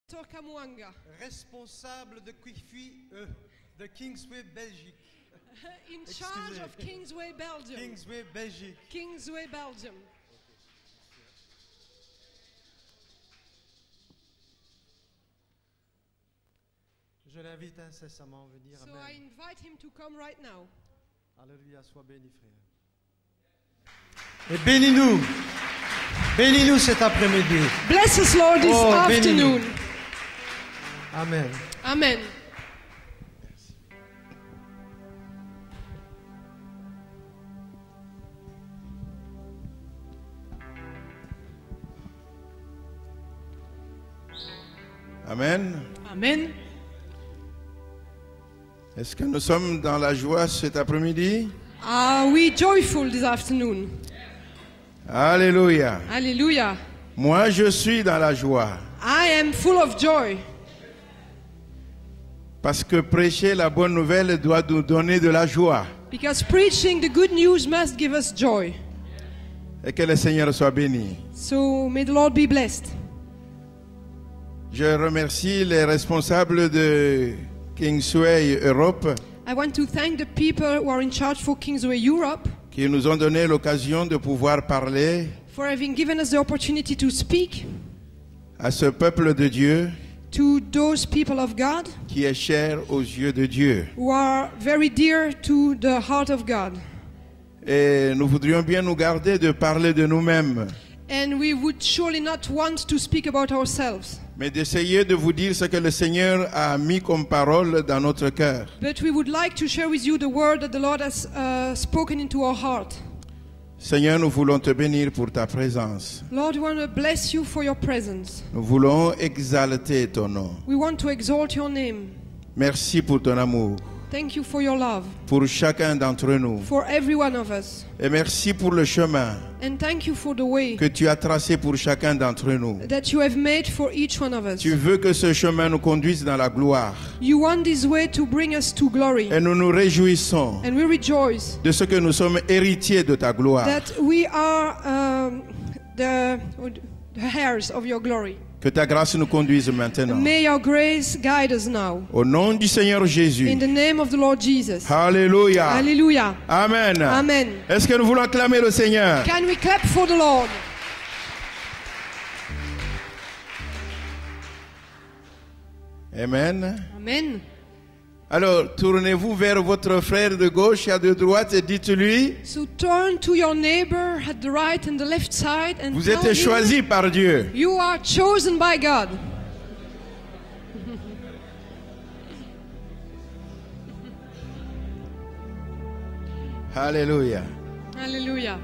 Tokamwanga, responsable de de Kingsway Belgique. in charge of Kingsway Belgium. Kingsway Belgique. Kingsway Belgium. Je l'invite incessamment à venir. So Amen. I invite him to come right now. Alléluia, sois béni, frère. Et bénis-nous. Bénis-nous cet après-midi. Bless us, Lord, this Oh, afternoon. Amen. Amen. Amen. Amen. Est-ce que nous sommes dans la joie cet après-midi? Are we joyful this afternoon? Alléluia. Hallelujah. Moi, je suis dans la joie. I am full of joy. Parce que prêcher la bonne nouvelle doit nous donner de la joie. Because preaching the good news must give us joy. Et que le Seigneur soit béni. So may the Lord be blessed. Je remercie les responsables de Kingsway Europe I want to thank the people who are in charge for Kingsway Europe qui nous ont donné l'occasion de pouvoir parler for having given us the opportunity to speak à ce peuple de Dieu to those people of God qui est cher aux yeux de Dieu. who are very dear to the heart of God. Et nous voudrions bien nous garder de parler de nous-mêmes, And we would surely not want to speak about ourselves, mais d'essayer de vous dire ce que le Seigneur a mis comme parole dans notre cœur. but we would like to share with you the word that the Lord has spoken into our heart. Seigneur, nous voulons te bénir pour ta présence. Lord, we want to bless you for your presence. Nous voulons exalter ton nom. We want to exalt your name. Merci pour ton amour, Thank you for your love, pour chacun d'entre nous. for every one of us. Et merci pour le chemin And thank you for the way que tu as tracé pour chacun d'entre nous. that you have made for each one of us. Tu veux que ce chemin nous conduise dans la gloire. You want this way to bring us to glory. Et nous nous réjouissons And we rejoice de ce que nous sommes héritiers de ta gloire. that we are the heirs of your glory. Que ta grâce nous conduise maintenant. May your grace guide us now. Au nom du Seigneur Jésus. In the name of the Lord Jesus. Alléluia. Hallelujah. Amen. Amen. Est-ce que nous voulons acclamer le Seigneur? Can we clap for the Lord? Amen. Amen. Alors, tournez-vous vers votre frère de gauche et de droite et dites-lui, So turn to your neighbor at the right and the left side and vous tell êtes him, choisi par Dieu. you are chosen by God. Alléluia. Hallelujah.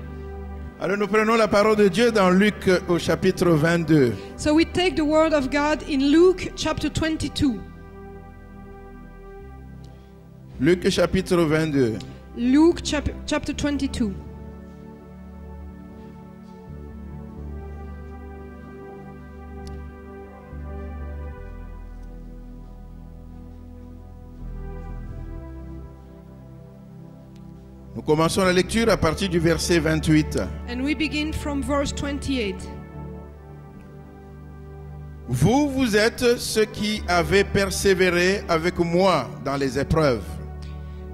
Alors, nous prenons la parole de Dieu dans Luc au chapitre 22. So we take the word of God in Luke chapter 22. Luc chapitre 22. Luke chapter 22. Nous commençons la lecture à partir du verset 28. And we begin from verse 28. Vous êtes ceux qui avez persévéré avec moi dans les épreuves.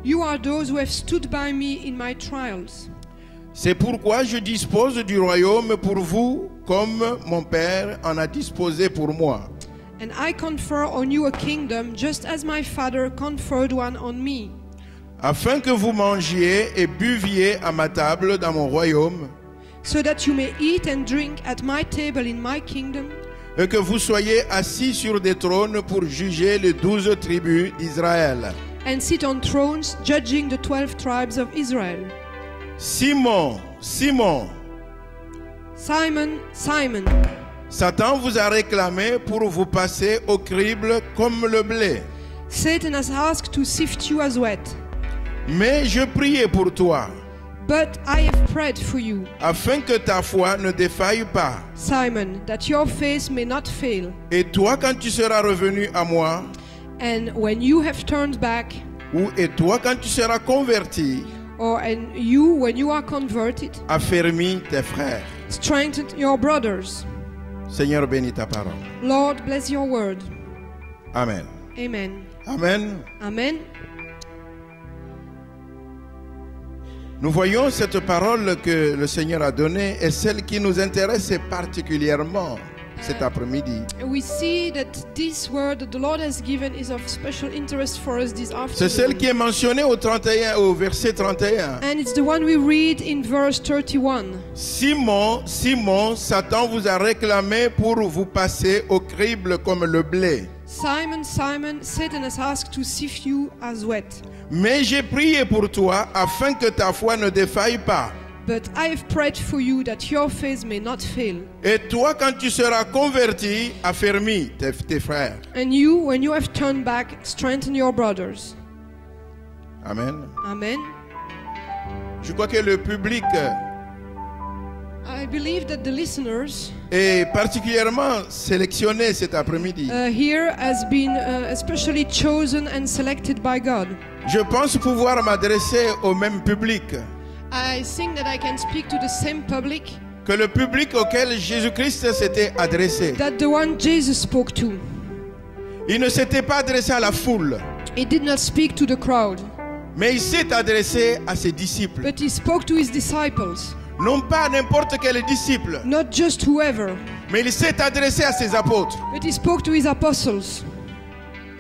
You are those who have stood by me in my trials. C'est pourquoi je dispose du royaume pour vous comme mon Père en a disposé pour moi. And I confer on you a kingdom just as my Father conferred one on me, Afin que vous mangiez et buviez à ma table dans mon royaume, so that you may eat and drink at my table in my kingdom, et que vous soyez assis sur des trônes pour juger les 12 tribus d'Israël. and sit on thrones judging the 12 tribes of Israel. Simon, Simon, Simon, Simon, Satan vous a réclamé pour vous passer au crible comme le blé. Satan has asked to sift you as wheat, Mais je priais pour toi, but I have prayed for you, afin que ta foi ne défaille pas. Simon, that your faith may not fail. Et toi, quand tu seras revenu à moi, And when you have turned back, et toi, quand tu seras converti, and you, when you are converted, affermis tes frères. strengthen your brothers. Seigneur, bénis ta parole. Lord, bless your word. Amen. Amen. Amen. Amen. Nous voyons cette parole que le Seigneur a donnée est celle qui nous intéresse particulièrement cet après-midi. We see that this word that the Lord has given is of special interest for us this C'est celle afternoon. qui est mentionnée au verset 31. And it's the one we read in verse 31. Simon, Simon, Satan vous a réclamé pour vous passer au crible comme le blé. Simon, Simon, Satan has asked to sift you as wheat. Mais j'ai prié pour toi afin que ta foi ne défaille pas. But I have prayed for you that your faith may not fail. Et toi, quand tu seras converti, affermis tes frères. And you, when you have turned back, strengthen your brothers. Amen. Amen. Je crois que le public I believe that the listeners est particulièrement sélectionné cet après-midi. here has been especially chosen and selected by God. Je pense pouvoir m'adresser au même public I think that I can speak to the same public que le public auquel Jésus-Christ s'était adressé. that the one Jesus spoke to. Il ne s'était pas adressé à la foule, He did not speak to the crowd, mais il s'est adressé à ses disciples. but he spoke to his disciples. Non pas n'importe quel disciple, Not just whoever, mais il s'est adressé à ses apôtres. but he spoke to his apostles.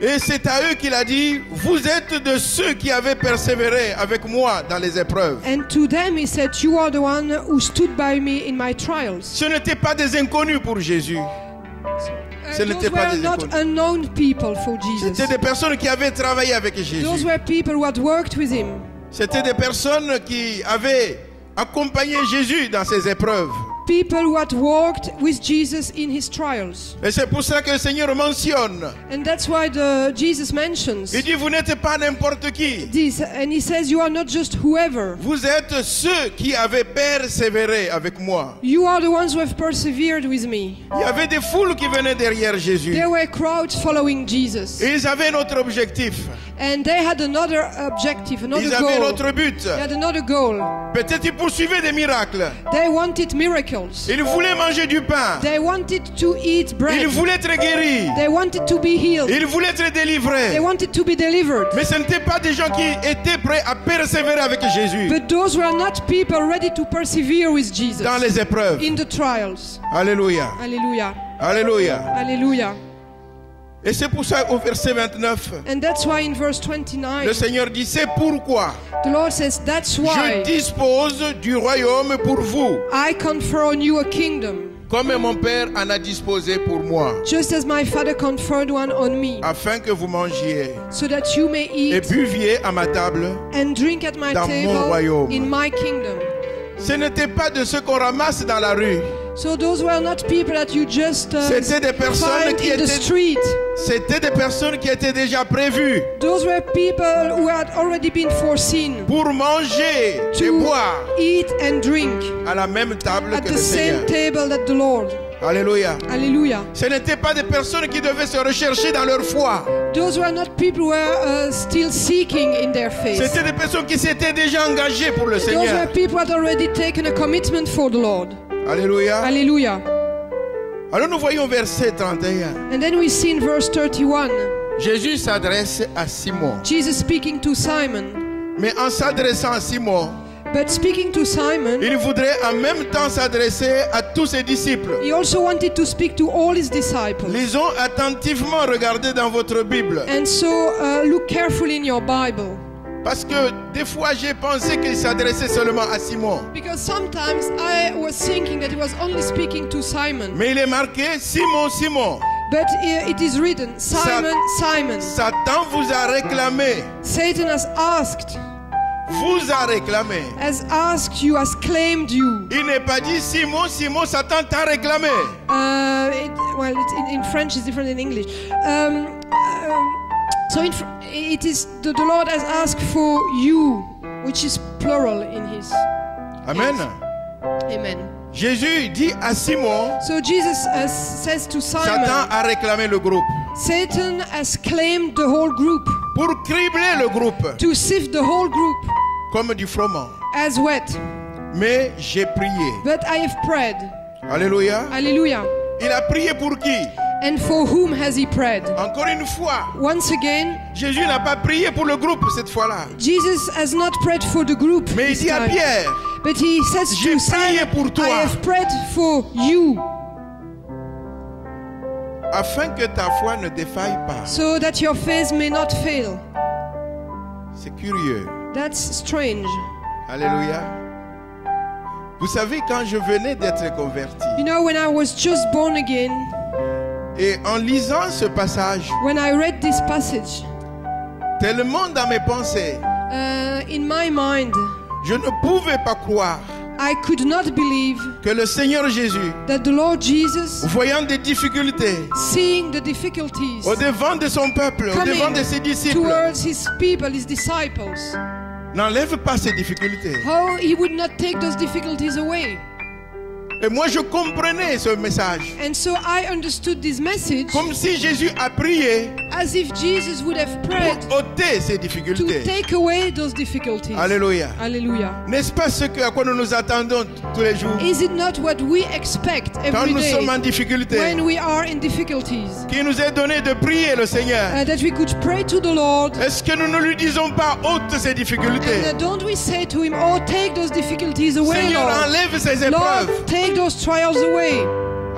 Et c'est à eux qu'il a dit, vous êtes de ceux qui avaient persévéré avec moi dans les épreuves. And to them he said, you are the one who stood by me in my trials. Ce n'étaient pas des inconnus pour Jésus. Ce n'était Those pas were des not inconnus. unknown people for Jesus. C'était des personnes qui avaient travaillé avec Those Jésus. were people who had worked with him. C'était des personnes qui avaient accompagné Jésus dans ses épreuves. People who had walked with Jesus in his trials. Et c'est pour ça que le Seigneur mentionne. And that's why Jesus mentions Il dit, vous n'êtes pas n'importe qui. this. And he says, you are not just whoever. Vous êtes ceux qui avaient persévéré avec moi. You are the ones who have persevered with me. Il y avait des foules qui venaient derrière Jésus. There were crowds following Jesus. Et ils avaient notre objectif. And they had another objective, another Ils avaient goal. notre but. They had another goal. Peut-être ils poursuivaient des miracles. They wanted miracles. Ils voulaient manger du pain. They wanted to eat Ils bread. voulaient être guéris. They wanted to be healed. Ils voulaient être They délivrés. wanted to be delivered. Mais ce n'étaient pas des gens qui étaient prêts à persévérer avec Jésus But those were not people ready to persevere with Jesus dans les épreuves. in the trials. Alléluia. Hallelujah. Alléluia. Hallelujah. Et c'est pour ça au verset 29, And that's why in verse 29, le Seigneur dit, c'est pourquoi the Lord says, that's je why dispose du royaume pour vous, I confer on you a kingdom, comme mon Père en a disposé pour moi, just as my Father conferred one on me, afin que vous mangiez so that you may et eat buviez à ma table. and drink at my dans mon table royaume. in my kingdom. Ce n'était pas de ceux qu'on ramasse dans la rue. So those were not people that you just C'était des personnes find qui in the étaient, street. c'était des personnes qui étaient déjà prévues Those were people who had already been foreseen pour manger et to boire eat and drink à la même table at que the le same Seigneur. table that the Lord. Alléluia. Hallelujah. Ce n'étaient pas des personnes qui devaient se rechercher dans leur foi. Those were not people who were still seeking in their faith. C'était des personnes qui s'étaient déjà engagées pour le Those Seigneur. were people who had already taken a commitment for the Lord. Alléluia. Hallelujah. Alors nous voyons verset 31. And then we see in verse 31, Jésus s'adresse à Simon. Jesus speaking to Simon. Mais en s'adressant à Simon, But speaking to Simon, il voudrait en même temps s'adresser à tous ses disciples. he also wanted to speak to all his disciples. Lisons attentivement, regardez dans votre Bible. And so look carefully in your Bible. Parce que des fois j'ai pensé qu'il s'adressait seulement à Simon. Because sometimes I was thinking that he was only speaking to Simon. Mais il est marqué Simon, Simon. But it is written, Simon, Simon, Satan vous a réclamé. Satan has asked you, has claimed you. Il n'est pas dit Simon, Simon, Satan t'a réclamé. In French it's different in English. So it is the Lord has asked for you, which is plural in his. Amen. Amen. Jésus dit à Simon, So Jesus says to Simon, Satan a réclamé le groupe. Satan has claimed the whole group, Pour cribler le groupe, to sift the whole group comme du froment. as wet. Mais j'ai prié. But I have prayed. Alléluia. Hallelujah. Il a prié pour qui? And for whom has he prayed? Encore une fois, Once again, Jésus n'a pas prié pour le groupe cette fois-là. Jesus has not prayed for the group Mais il this dit à time. Pierre, But he says j'ai to prié Simon, pour toi. I have prayed for you, afin que ta foi ne défaille pas. so that your faith may not fail. C'est curieux. That's strange. Alléluia. Vous savez, quand je venais d'être converti, You know, when I was just born again, et en lisant ce passage, when I read this passage, tellement dans mes pensées, in my mind, je ne pouvais pas croire I could not believe que le Seigneur Jésus, that the Lord Jesus, voyant des difficultés seeing the difficulties au devant de son peuple, au devant de ses disciples, towards his people, his disciples, n'enlève pas ces difficultés. how he would not take those difficulties away. Et moi, je comprenais ce message And so I understood this message comme si Jésus a prié as if Jesus would have prayed pour ôter ces to difficultés. take away those difficulties. Alléluia. Hallelujah. N'est-ce pas ce à quoi nous nous attendons tous les jours Is it not what we expect quand every nous sommes en day difficulté? when we are in difficulties? Qui nous est donné de prier le Seigneur. That we could pray to the Lord. Est-ce que nous ne lui disons pas ôte ces difficultés? And don't we say to him, oh, take those difficulties away, Seigneur, Lord. enlève ces Lord, épreuves. take those trials away.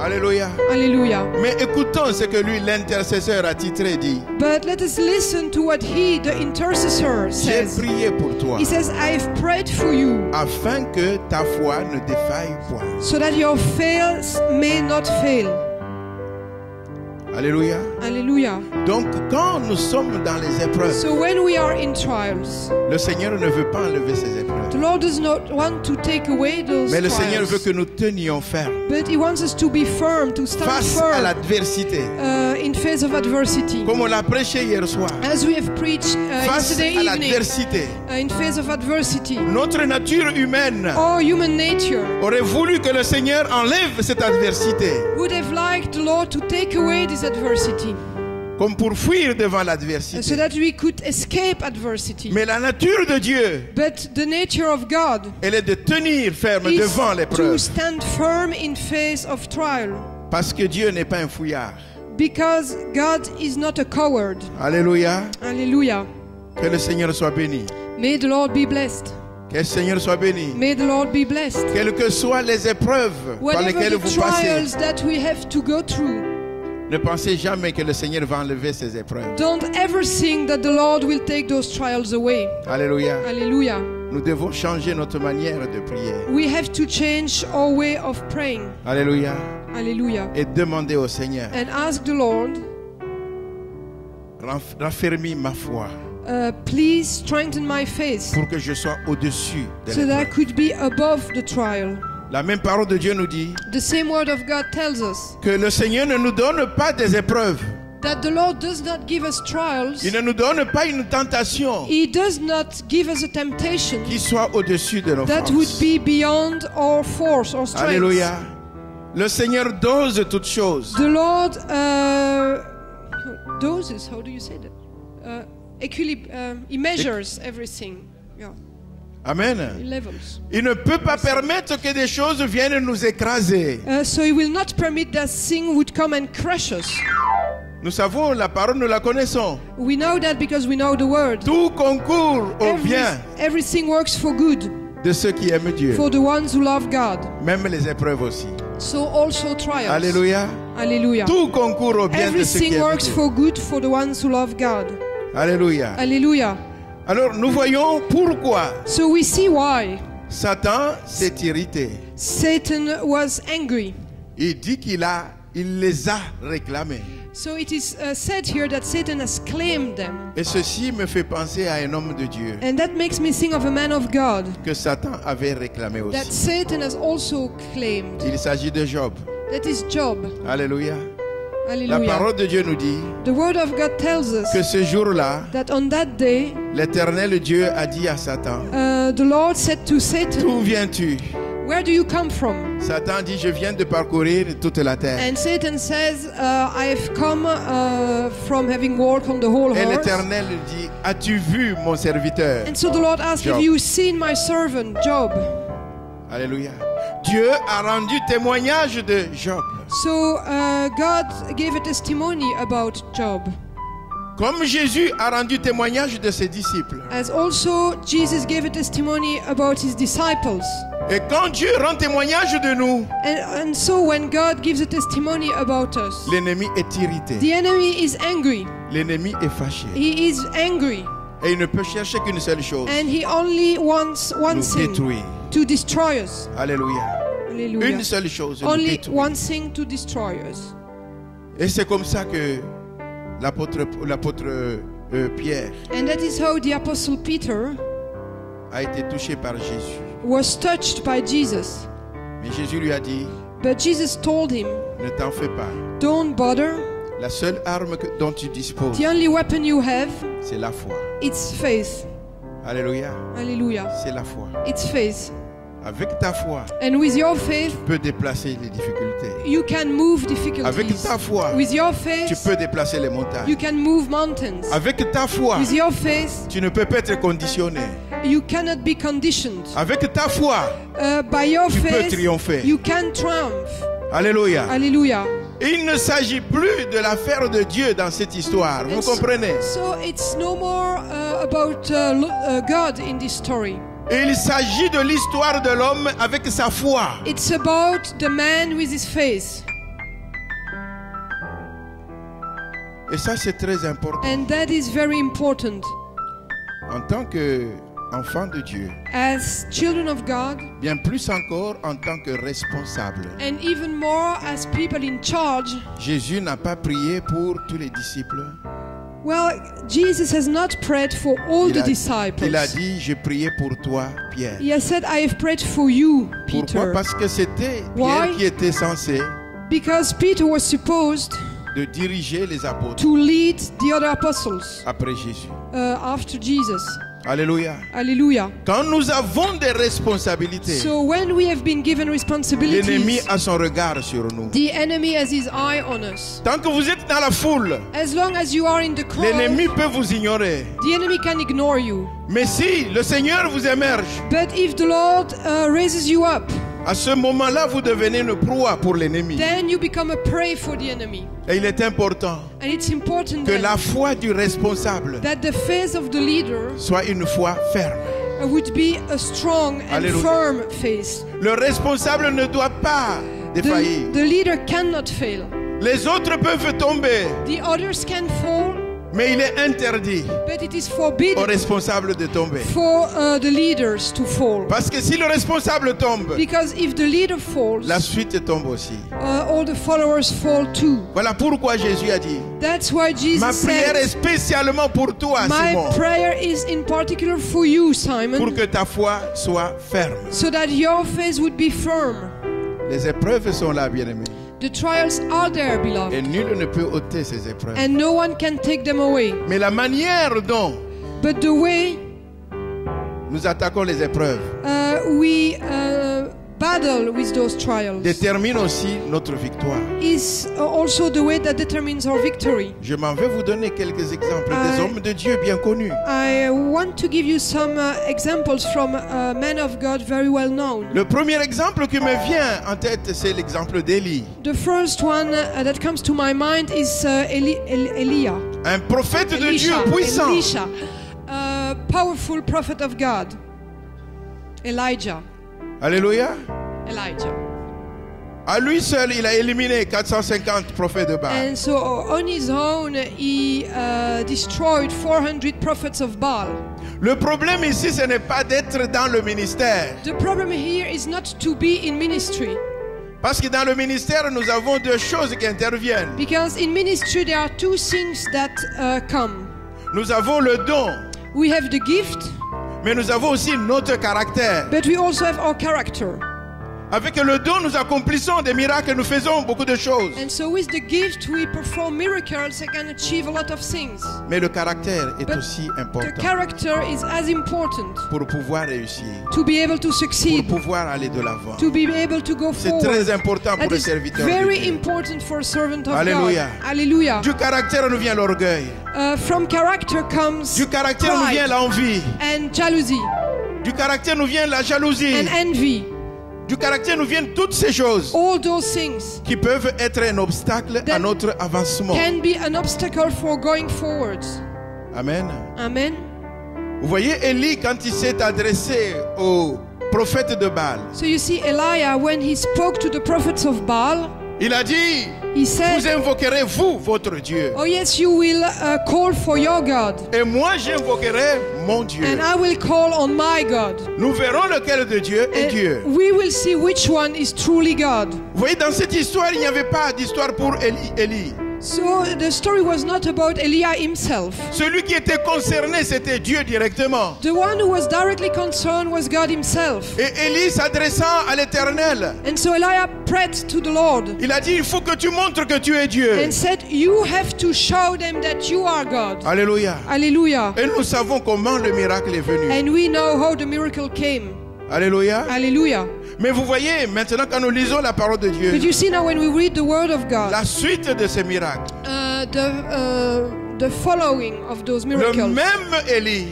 Alléluia. Hallelujah. Mais écoutons ce que lui, l'intercesseur attitré, dit. But let us listen to what he, the intercessor, J'ai says. prié pour toi, He says, I've prayed for you afin que ta foi ne défaille point. so that your faith may not fail. Alléluia. Hallelujah. Donc, quand nous sommes dans les épreuves, So when we are in trials, le Seigneur ne veut pas enlever ces épreuves. the Lord does not want to take away those Mais le Seigneur veut trials. que nous tenions ferme But he wants us to be firm, to stand face à firm l'adversité. in face of adversity. Comme on l'a prêché hier soir. As we have preached Face yesterday à evening, l'adversité. in face of adversity, Notre nature humaine our human nature aurait voulu que le Seigneur enlève cette adversité, would have liked the Lord to take away this adversity comme pour fuir devant so l'adversité. that we could escape adversity. Mais la nature de Dieu, But the nature of God elle est de tenir ferme is devant to l'épreuve. stand firm in face of trial, Parce que Dieu n'est pas un fouillard. because God is not a coward. Alléluia. Hallelujah. Que le Seigneur soit béni. May the Lord be blessed. Que le Seigneur soit béni. May the Lord be blessed. Quelles que soient les épreuves par Whatever lesquelles the vous passez, trials that we have to go through, ne pensez jamais que le Seigneur va enlever ces épreuves. don't ever think that the Lord will take those trials away. Alléluia. Hallelujah. Nous devons changer notre manière de prier. We have to change our way of praying. Alléluia. Hallelujah. Et demander au Seigneur, And ask the Lord, raffermis ma foi please strengthen my faith pour que je sois au-dessus de so that I l'épreuve. could be above the trial. La même parole de Dieu nous dit The same word of God tells us que le Seigneur ne nous donne pas des épreuves. that the Lord does not give us trials. Il ne nous donne pas une tentation He does not give us a temptation qui soit au-dessus de nos that would forces. be beyond our force or strength. Alléluia. Le Seigneur dose toutes choses. The Lord doses, how do you say that? He measures everything. Yeah, Amen. in levels. Il ne peut pas permettre que des choses viennent nous écraser. So he will not permit that thing would come and crush us. Nous savons, la parole, nous la connaissons. We know that because we know the word. Tout concourt au bien Everything works for good de ceux qui aiment Dieu. for the ones who love God. Même les épreuves aussi. So also trials. Alléluia. Hallelujah. Tout concourt au bien de ceux qui Everything aiment works Dieu. for good for the ones who love God. Alléluia. Hallelujah. Alors nous voyons pourquoi So we see why Satan s'est irrité. Satan was angry. Il dit il les a réclamés. So it is said here that Satan has claimed them. Et ceci me fait penser à un homme de Dieu And that makes me think of a man of God que Satan avait réclamé that aussi. Satan has also claimed. Il s'agit de Job. That is Job. Alléluia. La Hallelujah. parole de Dieu nous dit The word of God tells us que ce jour-là, that on that day, l'Éternel Dieu a dit à Satan, the Lord said to Satan, d'où viens-tu? where do you come from? Satan dit, je viens de parcourir toute la terre. And Satan says, I have come from having walked on the whole Et earth. l'Éternel dit, as-tu vu mon serviteur? And so the Lord asked, Job. have you seen my servant Job? Alléluia. Dieu a rendu témoignage de Job. So God gave a testimony about Job. Comme Jésus a rendu témoignage de ses disciples. As also Jesus gave a testimony about his disciples. Et quand Dieu rend témoignage de nous, And so when God gives a testimony about us, l'ennemi est irrité. the enemy is angry. L'ennemi est fâché. He is angry. Et il ne peut chercher qu'une seule chose. And he only wants one Nous thing, détruire. to destroy us. Alléluia. Hallelujah. Une seule chose, nous Only détruire. one thing to destroy us. Et c'est comme ça que l'apôtre Pierre And that is how the Apostle Peter a été touché par Jésus. was touched by Jesus. Mais Jésus lui a dit, But Jesus told him, ne t'en fais pas. don't bother. La seule arme dont tu disposes, The only weapon you have, c'est la foi. it's faith. Alléluia. Hallelujah. C'est la foi. It's faith. Avec ta foi, And with your faith, tu peux déplacer les difficultés. you can move Avec difficulties. ta foi, With your tu faith, peux déplacer les you montagnes. can move mountains. Avec ta foi, With your faith, tu ne peux pas être conditionné. you cannot be conditioned. Avec ta foi, By your tu peux faith, triompher. you can triumph. Alléluia. Hallelujah. Il ne s'agit plus de l'affaire de Dieu dans cette histoire. Vous comprenez? So it's no more about God in this story. Il s'agit de l'histoire de l'homme avec sa foi. It's about the man with his faith. Et ça, c'est très important. And that is very important. En tant qu'enfant de Dieu, As children of God, bien plus encore en tant que responsable. and even more as people in charge, Jésus n'a pas prié pour tous les disciples. well, Jesus has not prayed for all the Il a disciples. dit, j'ai prié pour toi, Pierre. He has said, I have prayed for you, Pourquoi? Peter. Parce que c'était Why? Pierre qui était censé Because Peter was supposed de diriger les apôtres to lead the other apostles après Jésus. after Jesus. Alléluia. Hallelujah. Quand nous avons des responsabilités, So when we have been given l'ennemi responsibilities, a son regard sur nous. the enemy has his eye on us. Tant que vous êtes dans la foule, As long as you are in the crowd, l'ennemi peut vous ignorer. the enemy can ignore you. Mais si le Seigneur vous émerge, But if the Lord raises you up, à ce moment-là, vous devenez une proie pour l'ennemi. then you become a prey for the enemy. Et il est important And it's important que then la foi du responsable that the faith of the leader soit une foi ferme. would be a strong and Alléluia. firm faith. Le responsable ne doit pas défaillir. The leader cannot fail. Les autres peuvent tomber, The others can fall, mais il est interdit but it is aux forbidden responsables de tomber. for the leaders to fall. Parce que si le responsable tombe, Because if the leader falls, la suite tombe aussi. all the followers fall too. Voilà pourquoi Jésus a dit, That's why Jesus ma prière est said, spécialement pour toi, my Simon, prayer is in particular for you, pour Simon, que ta foi soit ferme. so that your faith would be firm. Les épreuves sont là, bien-aimés. The trials are there, Et beloved, nul ne peut ôter ces épreuves. and no one can take them away. Mais la manière dont But the way nous attaquons les épreuves we battle with those trials détermine aussi notre victoire. is also the way that determines our victory. Je m'en vais vous donner quelques exemples des hommes de Dieu bien connus. I want to give you some examples from men of God very well known. Le premier exemple qui me vient en tête, c'est l'exemple d'Élie, The first one that comes to my mind is Elisha. un prophète de Dieu puissant. Elisha, a powerful prophet of God. Elijah. Alléluia. Elijah. À lui seul, il a éliminé 450 prophètes de Baal. And so on his own, he destroyed 400 prophets of Baal. Le problème ici, ce n'est pas d'être dans le ministère. The problem here is not to be in ministry. Parce que dans le ministère, nous avons deux choses qui interviennent. Because in ministry there are two things that come. Nous avons le don, We have the gift, mais nous avons aussi notre caractère. but we also have our character. Avec le don, nous accomplissons des miracles, nous faisons beaucoup de choses. And so with the gift we perform miracles and can achieve a lot of things. Mais le caractère est But aussi the important character is as important pour pouvoir réussir, to be able to pour succeed, pouvoir aller de l'avant. to be able to go C'est forward. très important pour That le is serviteur de very Dieu. important for a servant of Alléluia. God. Hallelujah. Du caractère nous vient l'orgueil. From character comes Du caractère nous vient pride l'envie. and jealousy Du caractère nous vient la jalousie. and envy. Du du caractère nous viennent toutes ces choses all those things qui peuvent être un obstacle à That notre avancement. can be an obstacle for going forwards. Amen. Amen. Vous voyez Élie quand il s'est adressé au prophète de Baal, So you see Elijah, when he spoke to the prophets of Baal, il a dit, he vous said, invoquerez vous votre Dieu oh yes, you will call for your God, et moi j'invoquerai mon Dieu. and I will call on my God. Nous verrons lequel de Dieu est Dieu. And we will see which one is truly God. Vous voyez, dans cette histoire, il n'y avait pas d'histoire pour Élie. So the story was not about Elijah himself. Celui qui était concerné, c'était Dieu directement. The one who was directly concerned was God himself. Et Élie s'adressant à l'Éternel, And so Elijah prayed to the Lord il a dit, il faut que tu montres que tu es Dieu. and said, you have to show them that you are God. Alléluia. Hallelujah. Et nous savons comment le miracle est venu. And we know how the miracle came. Alléluia. Hallelujah. Mais vous voyez, maintenant quand nous lisons la parole de Dieu, But you see now when we read the word of God, la suite de ces miracles, the following of those le miracles, même Élie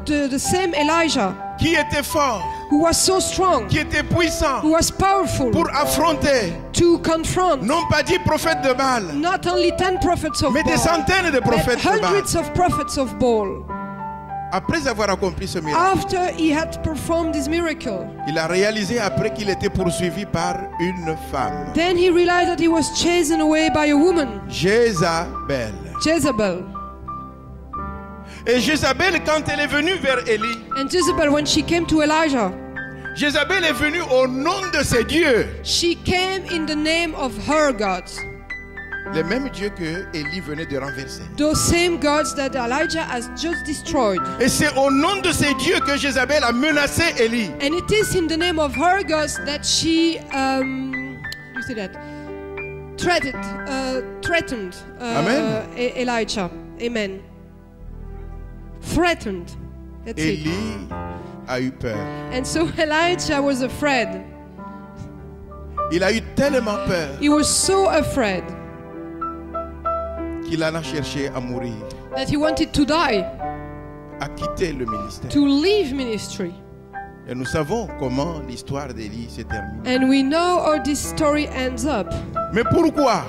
the same Elijah, qui était fort, who was so strong, qui était puissant who was powerful pour affronter, to confront non pas 10 prophètes de Baal, not only 10 prophets of mais des Baal, centaines de but prophètes de Baal. hundreds of prophets of Baal. Après avoir accompli ce miracle, After he had performed this miracle, il a réalisé après qu'il était poursuivi par une femme, then he realized that he was chased away by a woman, Jézabel. Jezebel. Et Jézabel, quand elle est venue vers Élie, And Jezebel, when she came to Elijah, Jézabel est venue au nom de ses dieux, she came in the name of her gods. les mêmes dieux que Élie venait de renverser. Those same gods that Elijah has just destroyed. Et c'est au nom de ces dieux que Jézabel a menacé Élie. And it is in the name of her gods that she, you see that, threatened Amen. Elijah. Amen. Threatened. That's it. Élie a eu peur. And so Elijah was afraid. Il a eu tellement peur He was so afraid qu'il en a cherché à mourir, that he wanted to die, à quitter le ministère. to leave ministry. Et nous savons comment l'histoire d'Élie se termine. And we know how this story ends up. Mais pourquoi?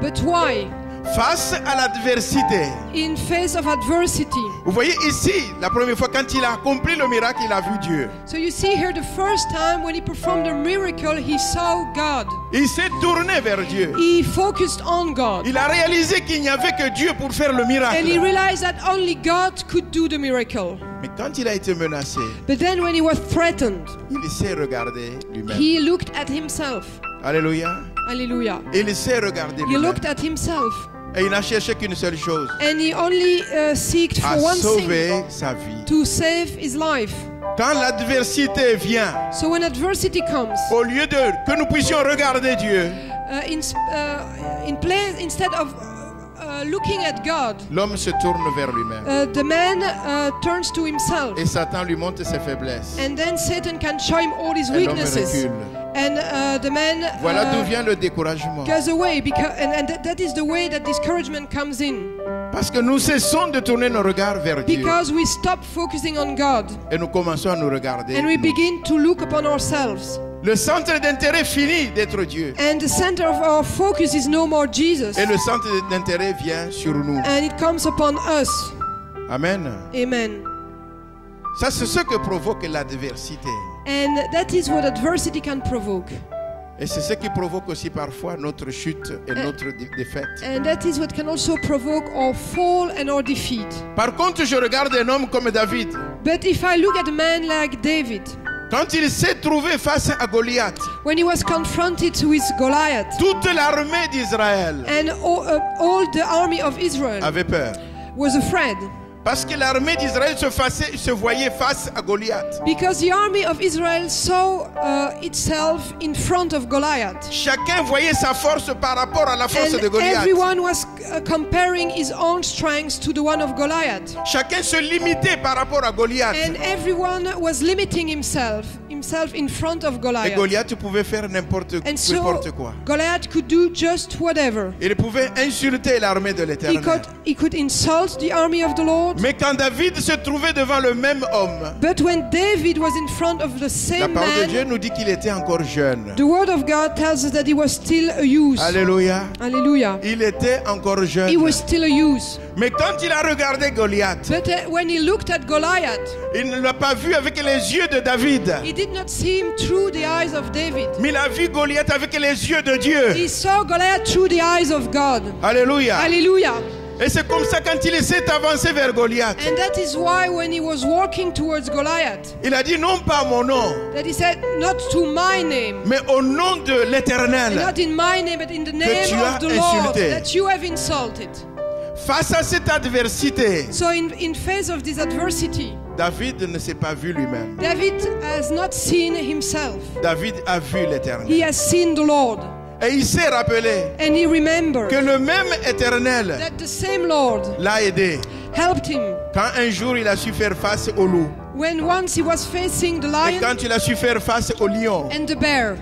But why? Face à l'adversité. In face of adversity. Vous voyez ici, la première fois quand il a accompli le miracle, il a vu Dieu. So you see here the first time when he performed a miracle, he saw God. Il s'est tourné vers Dieu. He focused on God. Il a réalisé qu'il n'y avait que Dieu pour faire le And he miracle. realized that only God could do the miracle. Mais quand il a été menacé, But then when he was threatened, il s'est regardé lui-même. he looked at himself. Alléluia. Hallelujah. Il s'est regardé He lui-même. looked at himself. Et il n'a cherché qu'une seule chose, And he only seeked à for one thing, sauver sa vie. to save his life. Quand l'adversité vient, So when adversity comes, au lieu de que nous puissions regarder Dieu, instead of looking at God, l'homme se tourne vers lui-même. the man turns to himself. Et Satan lui montre ses faiblesses. And then Satan can show him all his Et l'homme weaknesses. recule. And the man Voilà d'où vient le découragement. goes away, because, and that is the way that discouragement comes in. Parce que nous cessons de tourner nos regards vers Dieu. Because we stop focusing on God Et nous commençons à nous regarder. and we nous. begin to look upon ourselves. Le centre d'intérêt finit d'être Dieu. And the center of our focus is no more Jesus. Et le centre d'intérêt vient sur nous. And it comes upon us. Amen. Amen. Ça, c'est ce que provoque l'adversité. And that is what adversity can provoke. Et c'est ce qui provoque aussi parfois notre chute et notre défaite. And that is what can also provoke our fall and our defeat. Par contre, je regarde un homme comme David. But if I look at a man like David, Quand il s'est trouvé face à Goliath, when he was confronted with Goliath, toute l'armée d'Israël and all the army of Israel avait peur. was afraid, Parce que l'armée d'Israël se voyait face à Goliath. because the army of Israel saw itself in front of Goliath. Chacun voyait sa force par rapport à la force de And Goliath. everyone was comparing his own strength to the one of Goliath. Chacun se limitait par rapport à Goliath. And everyone was limiting himself in front of Et Goliath. Goliath pouvait faire n'importe And so quoi. Goliath could do just whatever. Il pouvait insulter l'armée de l'Éternel. He could insult the army of the Lord. Lord. Mais quand David se trouvait devant le même homme, But when David was in front of the la same parole de Dieu man, nous dit qu'il était encore jeune. the word of God tells us that he was still a youth. Alléluia. Hallelujah. Il était encore jeune. He was still a youth. Mais quand il a regardé Goliath, But when he looked at Goliath, il ne l'a pas vu avec les yeux de David, he did not see him through the eyes of David. mais il a vu Goliath avec les yeux de Dieu. He saw Goliath through the eyes of God. Alléluia. Hallelujah. Et c'est comme ça quand il s'est avancé vers Goliath, And that is why when he was walking towards Goliath, il a dit non pas à mon nom, that he said, not to my name, mais au nom de and l'Éternel. not in my name, but in the name tu of as the Lord insulté. that you have insulted. Face à cette adversité, So in face of this adversity, David ne s'est pas vu lui-même. David has not seen himself. David a vu He l'Éternel. has seen the Lord. Et il s'est rappelé And he remembered que le même Éternel that the same Lord l'a aidé helped him quand un jour il a su faire face au loup when once he was facing the et lion quand il a su faire face au lion. and the bear.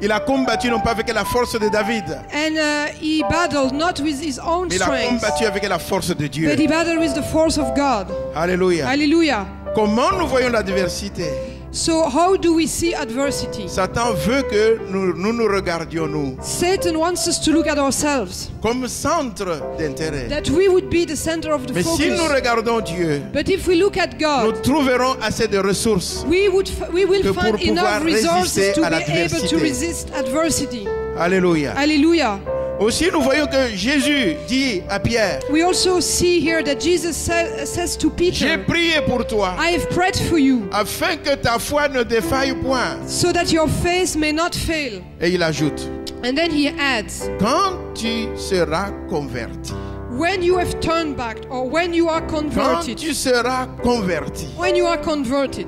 Il a combattu non pas avec la force de David, And he battled not with his own mais il a strength, combattu avec la force de Dieu. but he battled with the force of God. Alléluia. Hallelujah. Comment nous voyons l'adversité? So how do we see adversity? Satan veut que nous regardions nous Satan wants us to look at ourselves, comme centre d'intérêt. that we would be the center of the Mais si nous focus. regardons Dieu, But if we look at nous God, trouverons assez de ressources. we will que find pour enough pouvoir resources résister to à be able l'adversité. to resist adversity. Alléluia. Hallelujah. Aussi, nous voyons que Jésus dit à Pierre, We also see here that Jesus says to j'ai Peter, prié pour toi, I have prayed for you, afin que ta foi ne défaille point. so that your faith may not fail. Et il ajoute, And then he adds, quand tu seras converti, when you have turned back, or when you are quand converted, tu seras converti. when you are converted.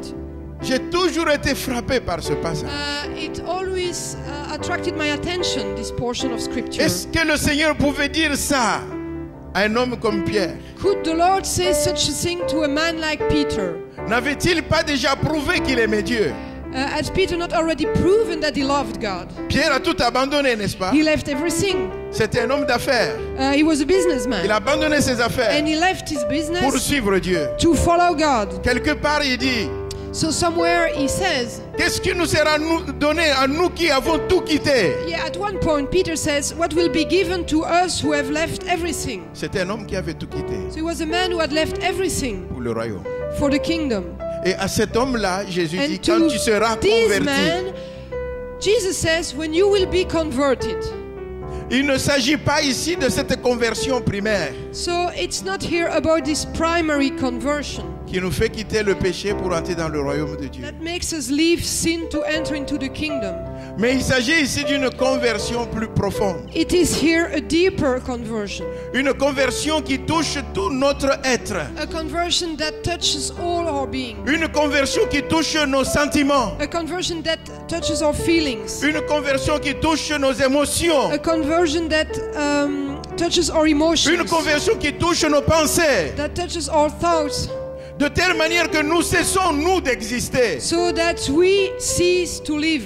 J'ai toujours été frappé par ce passage. It always attracted my attention, this portion of scripture. Est-ce que le Seigneur pouvait dire ça à un homme comme Pierre? Could the Lord say such a thing to a man like Peter? N'avait-il pas déjà prouvé qu'il aimait Dieu? Has Peter not already proven that he loved God? Pierre a tout abandonné, n'est-ce pas? He left everything. C'était un homme d'affaires. He was a Il businessman, a abandonné ses affaires and he left his pour business suivre Dieu. to follow God. Quelque part, il dit, So somewhere he says, qu'est-ce qui nous sera donné à nous qui avons tout quitté? yeah, at one point Peter says, what will be given to us who have left everything? C'était un homme qui avait tout quitté So he was a man who had left everything pour le royaume. for the kingdom. Et à cet homme-là, Jésus dit, And quand to tu seras this converti, man, Jesus says, when you will be converted. il ne s'agit pas ici de cette conversion primaire So it's not here about this primary conversion qui nous fait quitter le péché pour entrer dans le royaume de Dieu. that makes us leave sin to enter into the kingdom. Mais il s'agit ici d'une conversion plus profonde. It is here a deeper conversion. Une conversion qui touche tout notre être. A conversion that touches all our being. Une conversion qui touche nos sentiments. A conversion that touches our feelings. Une conversion qui touche nos émotions. A conversion that touches our emotions. Une conversion qui touche nos pensées. That touches our thoughts. De telle manière que nous cessons, nous, d'exister. So that we cease to live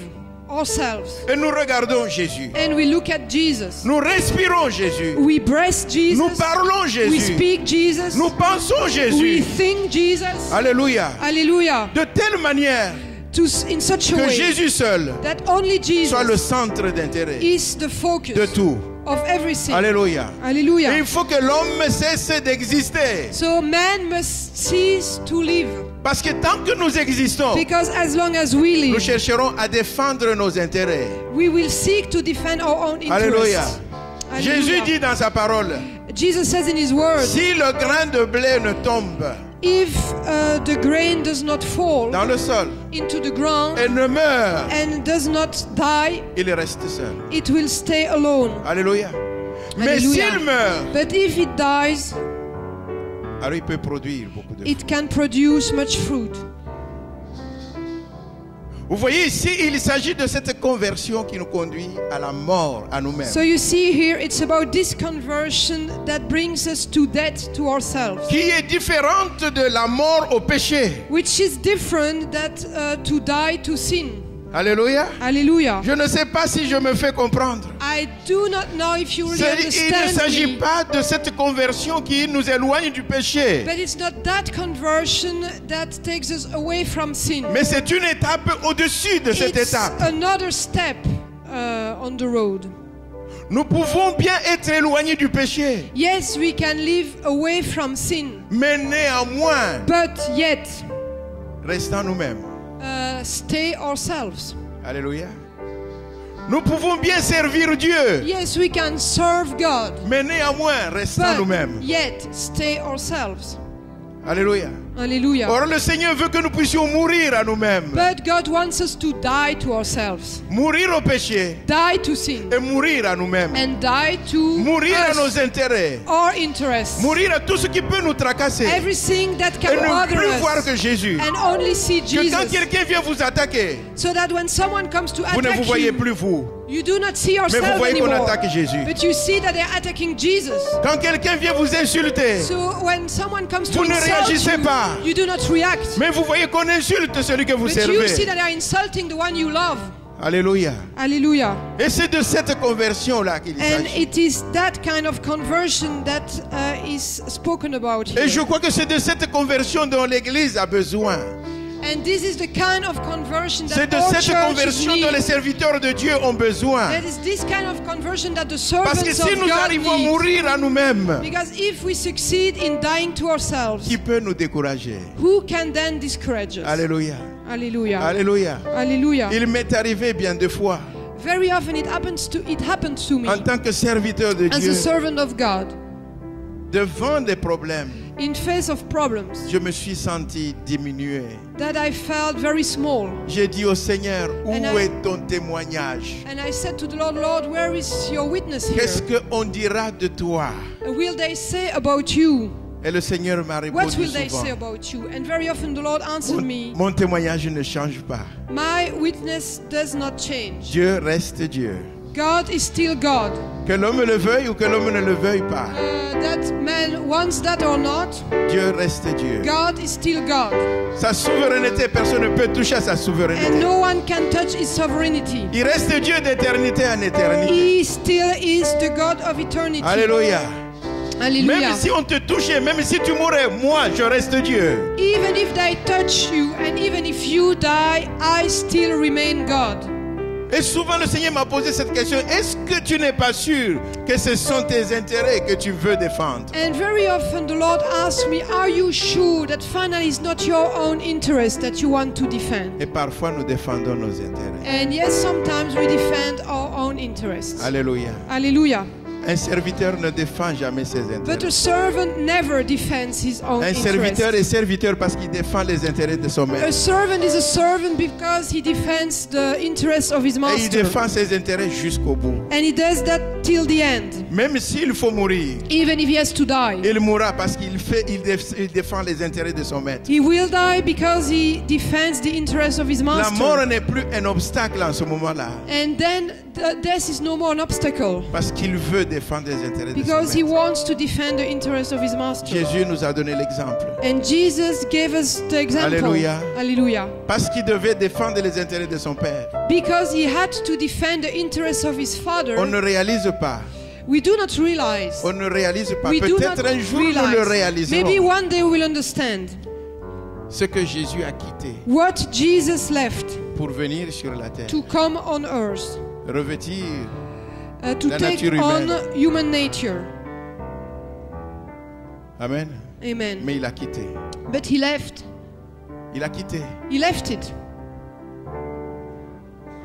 ourselves. Et nous regardons Jésus. And we look at Jesus. Nous respirons Jésus. We breathe Jesus. Nous parlons We Jésus. speak Jesus. Nous pensons We Jésus. think Jesus. Alléluia. Hallelujah. De telle manière In such a que way Jésus seul that only soit le Jesus centre d'intérêt is the focus de tout. of everything. Alléluia. Et Hallelujah. il faut que l'homme cesse d'exister. So man must cease to live, Parce que tant que nous existons, because as long as we nous live, chercherons à défendre nos intérêts. we will seek to defend our own Alléluia. interests. Jésus Hallelujah. dit dans sa parole, Jesus says in his word, si le grain de blé ne tombe if the grain does not fall dans le sol into the ground et ne meurt, and does not die, il reste seul. it will stay alone. Alléluia. Mais Alléluia. s'il meurt, But if it dies, alors il peut produire beaucoup de fruits. it can produce much fruit. Vous voyez ici, il s'agit de cette conversion qui nous conduit à la mort, à nous-mêmes. So you see here, it's about this conversion that brings us to death to ourselves, Qui est différente de la mort au péché. which is different that to die to sin. Alléluia. Hallelujah. Je ne sais pas si je me fais comprendre. I do not know if you really Il ne understand s'agit me. pas de cette conversion qui nous éloigne du péché. But it's not that conversion that takes us away from sin. Mais c'est une étape au-dessus de cette It's étape. another step on the road. Nous pouvons bien être éloignés du péché, Yes, we can live away from sin, mais néanmoins, but yet restons nous-mêmes. stay ourselves. Alléluia. Nous pouvons bien servir Dieu, Yes, we can serve God, mais néanmoins, restons but nous-mêmes. yet stay ourselves. Alléluia. Hallelujah. Or, le Seigneur veut que nous puissions mourir à nous-mêmes. But God wants us to die to ourselves, Mourir au péché die to sin, et mourir à nous-mêmes. and die to Mourir à nos us, intérêts. our interests, Mourir à tout ce qui peut nous tracasser. everything that Et can ne bother plus voir us, que Jésus. and only see Que quand Jesus, quelqu'un vient vous attaquer, so that when someone comes to vous ne vous attack voyez you, plus vous. you do not see Mais vous yourself voyez qu'on anymore, attaque Jésus. but you see that they're attacking Jesus. Quand quelqu'un vient vous insulter, So when someone comes to vous ne insult réagissez pas. you do not react, mais vous voyez qu'on insulte celui que vous but you see servez. that they are insulting the one you love. Alléluia. Hallelujah. Et c'est de cette conversion-là qu'il And s'agit. it is that kind of conversion that is spoken about Et je here. crois que c'est de cette conversion dont l'Église a besoin. And this is the kind of conversion C'est that de all cette churches conversion dont les need. serviteurs de Dieu ont besoin. That is this kind of conversion that the Parce que servants si of nous God arrivons à need. mourir à nous-mêmes, Because if we succeed in dying to ourselves, qui peut nous décourager? who can then discourage us? Alléluia. Hallelujah. Alléluia. Hallelujah. Il m'est arrivé bien de fois, Very often it happens to me en tant que serviteur de as Dieu, a servant of God. devant des problèmes, In face of problems je me suis senti diminué. that I felt very small. J'ai dit au Seigneur, où And I- est ton témoignage? And I said to the Lord, Lord, where is your witness here? Qu'est-ce qu'on dira de toi? Will they say about you? Et le Seigneur m'a What répondu will they say souvent, about you? And very often the Lord answered me, mon témoignage ne change pas. my witness does not change. Dieu reste Dieu. God is still God. Que l'homme le veuille ou que l'homme ne le veuille pas, That man wants that or not, Dieu reste Dieu. God is still God. Sa souveraineté, personne ne peut toucher à sa And souveraineté. no one can touch his sovereignty. Il reste Dieu d'éternité en éternité. He still is the God of eternity. Alléluia. Hallelujah. Même si on te touchait, même si tu mourais, moi, je reste Dieu. Even if they touch you and even if you die, I still remain God. Et souvent, le Seigneur m'a posé cette question. Est-ce que tu n'es pas sûr que ce sont tes intérêts que tu veux défendre? And very often the Lord asks me, are you sure that finally it's not your own interest that you want to defend? Et parfois, nous défendons nos intérêts. And yes, sometimes we defend our own interests. Alléluia. Hallelujah. Un serviteur ne défend jamais ses But intérêts. a servant never defends his own Un serviteur interests. est serviteur parce qu'il défend les intérêts de son A maître. servant is a servant because he defends the interests of his Et il master. défend ses intérêts jusqu'au bout. And he does that till the end, Même s'il faut mourir, even if he has to die. il mourra parce il défend les intérêts de son maître. He will die because he defends the interests of his La master. mort n'est plus un obstacle en ce moment-là And then death is no more an obstacle parce qu'il veut défendre les intérêts de son because he maître. wants to defend the interests of his master. Jésus nous a donné l'exemple. And Jesus gave us the example. Alléluia. Hallelujah. Parce qu'il devait défendre les intérêts de son Père. Because he had to defend the interests of his father. On ne réalise pas. We do not realize. On ne réalise pas. We do not Peut-être un jour nous le realize. Maybe réaliserons. one day we will understand Ce que Jésus a quitté what Jesus left pour venir sur la terre. to come on earth, Revêtir. to La take nature on humaine. human nature. Amen. Amen. Mais il a quitté. But he left. Il a quitté. He left it.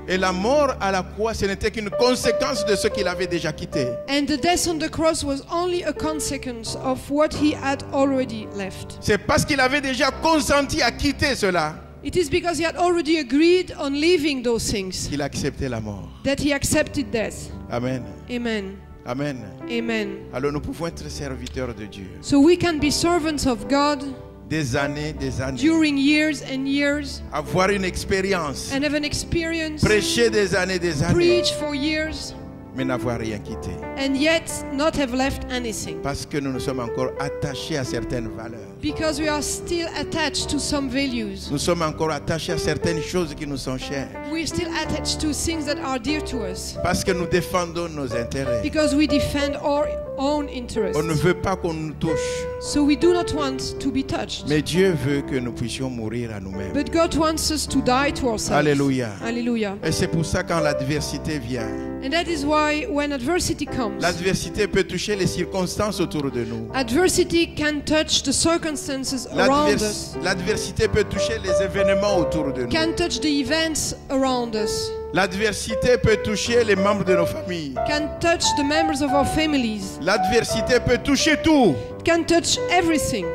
Et la mort à la croix, ce n'était qu'une conséquence de ce qu'il avait déjà quitté. And the death on the cross was only a consequence of what he had already left. C'est parce qu'il avait déjà consenti à quitter cela It is because he had already agreed on leaving those things qu'il a accepté la mort. that he accepted death. Amen. Amen. Amen. Amen. Alors nous pouvons être serviteurs de Dieu. So we can be servants of God Des années. during years and years Avoir une expérience. and have an experience, Prêcher des années. preach for years, mais n'avoir rien quitté. and yet not have left anything. Parce que nous nous sommes encore attachés à certaines valeurs. Because we are still attached to some values. Nous sommes encore attachés à certaines choses qui nous sont chères. We're still attached to things that are dear to us. Parce que nous défendons nos intérêts. Because we defend our own interests. On ne veut pas qu'on nous touche. So we do not want to be touched. Mais Dieu veut que nous puissions mourir à nous-mêmes. But God wants us to die to ourselves. Alléluia. Hallelujah. Et c'est pour ça quand l'adversité vient, And that is why when adversity comes, l'adversité peut toucher les circonstances autour de nous. adversity can touch the circumstances around us, L'adversité peut toucher les événements autour de nous. can touch the events around us, L'adversité peut toucher les membres de nos familles. can touch the members of our families, L'adversité peut toucher tout, can touch everything,